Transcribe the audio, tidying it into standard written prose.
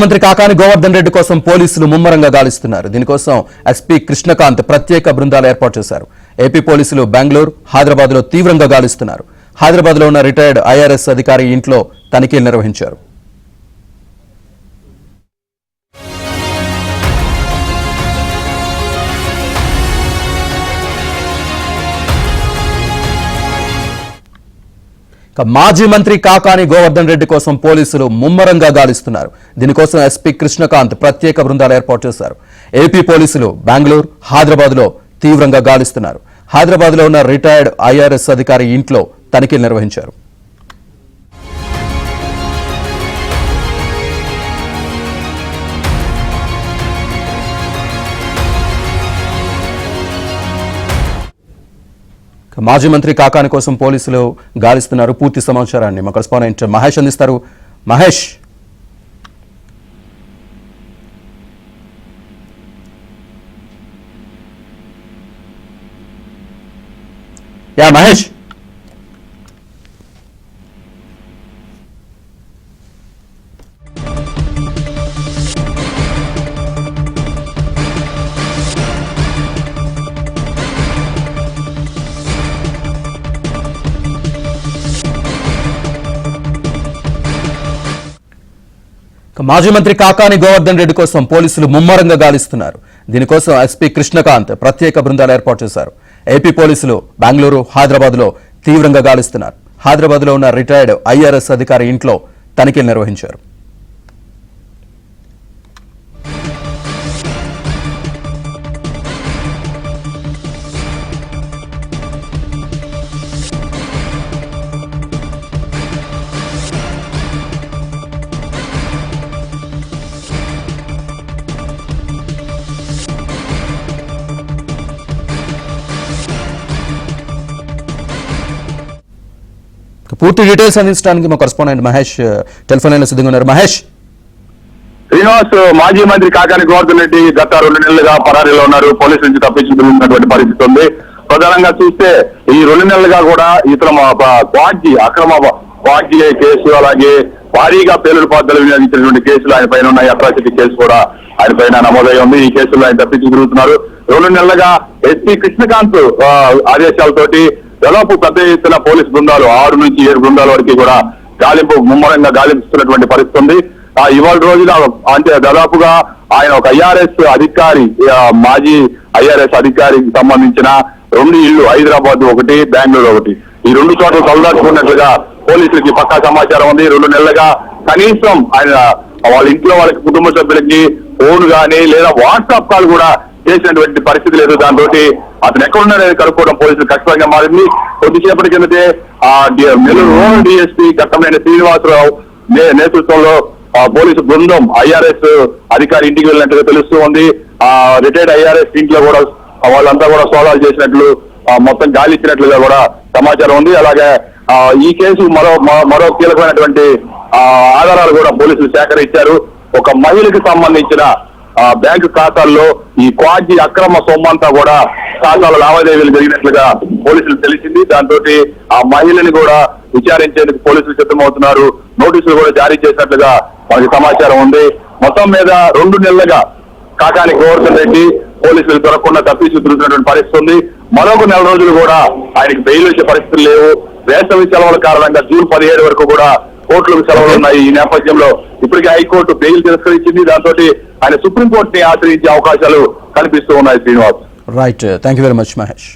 మంత్రి కాకాని గోవర్ధన్ రెడ్డి కోసం పోలీసులు ముమ్మరంగా గాలిస్తున్నారు. దీనికోసం ఎస్పీ కృష్ణకాంత్ ప్రత్యేక బృందాలు ఏర్పాటు చేశారు. ఏపీ పోలీసులు బెంగళూరు, హైదరాబాద్ లో తీవ్రంగా గాలిస్తున్నారు. హైదరాబాద్ లో ఉన్న రిటైర్డ్ ఐఆర్ఎస్ అధికారి ఇంట్లో తనిఖీలు నిర్వహించారు. మాజీ మంత్రి కాకాని గోవర్ధన్ రెడ్డి కోసం పోలీసులు ముమ్మరంగా గాలిస్తున్నారు. దీనికోసం ఎస్పీ కృష్ణకాంత్ ప్రత్యేక బృందాలు ఏర్పాటు చేశారు. ఏపీ పోలీసులు బెంగళూరు, హైదరాబాద్ లో తీవ్రంగా గాలిస్తున్నారు. హైదరాబాద్ లో ఉన్న రిటైర్డ్ ఐఆర్ఎస్ అధికారి ఇంట్లో తనిఖీలు నిర్వహించారు. మాజీ మంత్రి కాకాని కోసం పోలీసులు గాలిస్తున్నారు. పూర్తి సమాచారాన్ని మా కరెస్పాండెంట్ మహేష్ అందిస్తారు. మహేష్, మహేష్ మాజీ మంత్రి కాకాని గోవర్ధన్ రెడ్డి కోసం పోలీసులు ముమ్మరంగా గాలిస్తున్నారు. దీనికోసం ఎస్పీ కృష్ణకాంత్ ప్రత్యేక బృందాలు ఏర్పాటు చేశారు. ఏపీ పోలీసులు బెంగళూరు, హైదరాబాద్ లో తీవ్రంగా గాలిస్తున్నారు. హైదరాబాద్ లో ఉన్న రిటైర్డ్ ఐఆర్ఎస్ అధికారి ఇంట్లో తనిఖీలు నిర్వహించారు. పూర్తి డీటెయిల్స్ అందించడానికి మా కరెస్పాండెంట్ మహేష్ టెలిఫోన్ లైన్ లో సిద్ధంగా ఉన్నారు. మహేష్, శ్రీనివాస్, మాజీ మంత్రి కాకాని గోవర్ధన్ రెడ్డి గత 2 నెలలుగా పరారీలో ఉన్నారు. పోలీసు నుంచి తప్పించుకున్నటువంటి పరిస్థితి ఉంది. ప్రధానంగా చూస్తే ఈ 2 నెలలుగా కూడా ఇతర అక్రమ క్వాడ్జీ కేసు, అలాగే భారీగా పేలుడు పద్ధతులు వినియోగించినటువంటి కేసులు ఆయన పైన ఉన్నాయి. అట్రాసిటీ కేసు కూడా ఆయన పైన నమోదై ఉంది. ఈ కేసులో ఆయన తప్పించి తిరుగుతున్నారు. 2 నెలలుగా ఎస్పీ కృష్ణకాంత్ ఆదేశాలతోటి దాదాపు పెద్ద ఎత్తున పోలీసు బృందాలు 6 నుంచి 7 బృందాల వరకు కూడా ముమ్మరంగా గాలిస్తున్నటువంటి పరిస్థితి ఉంది. ఇవాళ రోజున అంటే దాదాపుగా ఆయన ఒక ఐఆర్ఎస్ అధికారి, మాజీ ఐఆర్ఎస్ అధికారికి సంబంధించిన 2 ఇళ్లు, హైదరాబాద్ ఒకటి, బెంగళూరు ఒకటి, ఈ 2 చోట్ల తలదాచుకున్నట్లుగా పోలీసులకి పక్కా సమాచారం ఉంది. 2 నెలలుగా కనీసం ఆయన వాళ్ళ ఇంట్లో వాళ్ళకి కుటుంబ సభ్యులకి ఫోన్ గానీ లేదా వాట్సాప్ కాల్ కూడా చేసినటువంటి పరిస్థితి లేదు. దాంతో అతను ఎక్కడున్నారని కనుక్కోవడం పోలీసులు కష్టంగా మారింది. కొద్దిసేపటి కిందటే నెల్లూరు రూరల్ డిఎస్పీ ఘట్టమైన శ్రీనివాసరావు నేతృత్వంలో పోలీసు బృందం ఐఆర్ఎస్ అధికారి ఇంటికి వెళ్ళినట్టుగా తెలుస్తూ ఉంది. రిటైర్డ్ ఐఆర్ఎస్ ఇంట్లో కూడా వాళ్ళంతా కూడా సోదాలు చేసినట్లు, మొత్తం గాలి ఇచ్చినట్లుగా కూడా సమాచారం ఉంది. అలాగే ఈ కేసు మరో కీలకమైనటువంటి ఆధారాలు కూడా పోలీసులు సేకరించారు. ఒక మహిళకు సంబంధించిన బ్యాంకు ఖాతాల్లో ఈ క్వాడ్జీ అక్రమ సొమ్మంతా కూడా ఖాతాల లావాదేవీలు జరిగినట్లుగా పోలీసులు తెలిసింది. దాంతో ఆ మహిళని కూడా విచారించేందుకు పోలీసులు సిద్ధమవుతున్నారు. నోటీసులు కూడా జారీ చేసినట్లుగా మనకి సమాచారం ఉంది. మొత్తం మీద 2 నెలలుగా కాకాని గోవర్ధన్ రెడ్డి పోలీసులు దొరకకుండా తప్పించి తిరుగుతున్నటువంటి పరిస్థితి ఉంది. మరొక 4 రోజులు కూడా ఆయనకి బెయిల్ వచ్చే పరిస్థితులు లేవు. వేసవి సెలవుల కారణంగా జూన్ 17 వరకు కూడా కోర్టులకు సెలవులు ఉన్నాయి. ఈ నేపథ్యంలో ఇప్పటికే హైకోర్టు బెయిల్ తిరస్కరించింది. దాంతో ఆయన సుప్రీంకోర్టుని ఆశ్రయించే అవకాశాలు కనిపిస్తూ ఉన్నాయి. Srinivas, right, thank you very much Mahesh.